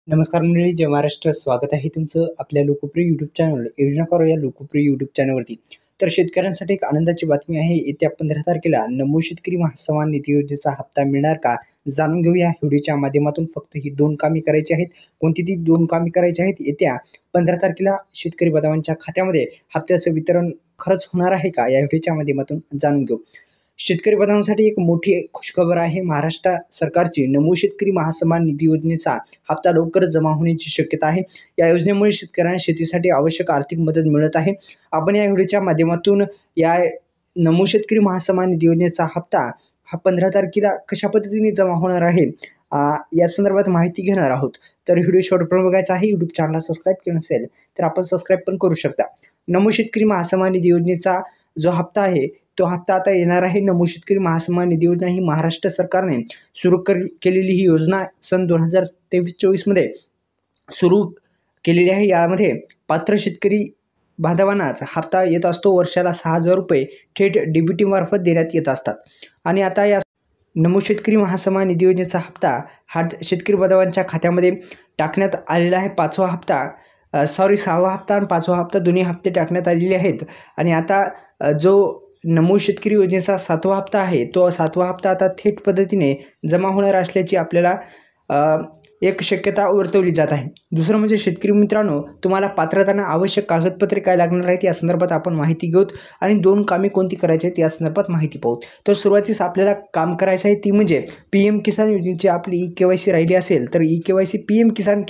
नमस्कार मंडळी, जय महाराष्ट्र. स्वागत आहे तुमचं आपल्या लोकप्रिय यूट्यूब चॅनल योजना करो या लोकप्रिय यूट्यूब चॅनलवरती. तर शेतकऱ्यांसाठी एक आनंदाची बातमी आहे. येत्या 15 तारखेला नमो शेतकरी महासन्मान निधी योजनेचा हप्ता मिळणार का, जाणून घेऊया व्हिडिओच्या माध्यमातून. फक्त ही 2 कामे करायची आहेत. कोणती ती 2 कामे करायची आहेत? येत्या 15 तारखेला शेतकरी बांधवांच्या खात्यामध्ये हप्त्याचं वितरण खरंच होणार आहे का, या व्हिडिओच्या माध्यमातून जाणून घेऊ. शेतकरी बांधवांसाठी एक मोठी खुशखबर आहे. महाराष्ट्र सरकारची नमो शेतकरी महासन्मान निधी योजनेचा हप्ता लवकरच जमा होण्याची शक्यता आहे. या योजनेमुळे शेतकऱ्यांना शेतीसाठी आवश्यक आर्थिक मदत मिळत आहे. आपण या व्हिडिओच्या माध्यमातून या नमो शेतकरी महासन्मान निधी योजनेचा हप्ता हा 15 तारखेला कशा पद्धतीने जमा होणार आहे या संदर्भात माहिती घेणार आहोत. तर व्हिडिओ शेवटपर्यंत बघायचा आहे. यूट्यूब चॅनलला सबस्क्राईब केलं नसेल तर आपण सबस्क्राईब पण करू शकता. नमो शेतकरी महासन्मान निधी योजनेचा जो हप्ता आहे तो हप्ता आता येणार आहे. नमो शेतकरी महासन्मान निधी योजना ही महाराष्ट्र सरकारने सुरू केलेली ही योजना सन 2023-24 मध्ये सुरू केलेली आहे. यामध्ये पात्र शेतकरी बांधवांनाच हप्ता येत असतो. वर्षाला 6,000 रुपये थेट DBT मार्फत देण्यात येत असतात. आणि आता या नमो शेतकरी महासन्मान निधी योजनेचा हप्ता हा शेतकरी बांधवांच्या खात्यामध्ये टाकण्यात आलेला आहे. 6वा हप्ता आणि 5वा हप्ता दोन्ही हप्ते टाकण्यात आलेले आहेत. आणि आता जो नमो शेतकरी योजनेचा 7वा हप्ता आहे तो 7वा हप्ता आता थेट पद्धतीने जमा होणार असल्याची आपल्याला एक शक्यता वर्तवली जात आहे. दुसरं म्हणजे शेतकरी मित्रांनो, तुम्हाला पात्रताना आवश्यक कागदपत्रे काय लागणार आहेत या संदर्भात आपण माहिती घेऊत आणि 2 कामे कोणती करायची आहेत या संदर्भात माहिती पाहू. तर सुरुवातीस आपल्याला काम करायचं आहे ती म्हणजे PM किसान योजनेची आपली EKYC राहिली असेल तर EKYC PM किसान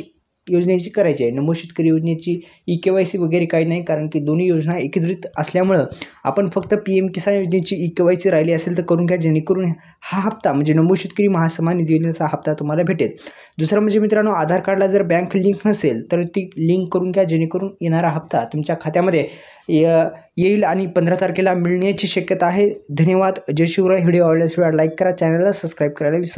योजनेची करायची आहे. नमो शेतकरी योजनेची EKYC वगैरे काही नाही, कारण की दोन्ही योजना एकत्रित असल्यामुळं आपण फक्त PM किसान योजनेची EKYC राहिली असेल तर करून घ्या, जेणेकरून हा हप्ता म्हणजे नमो शेतकरी महासन्मान निधी योजनेचा हप्ता तुम्हाला भेटेल. दुसरं म्हणजे मित्रांनो, आधार कार्डला जर बँक लिंक नसेल तर ती लिंक करून घ्या, जेणेकरून येणारा हप्ता तुमच्या खात्यामध्ये येईल आणि 15 तारखेला मिळण्याची शक्यता आहे. धन्यवाद. जय शिवराय. व्हिडिओ आवडल्यास लाईक करा, चॅनलला सबस्क्राईब करायला विसरू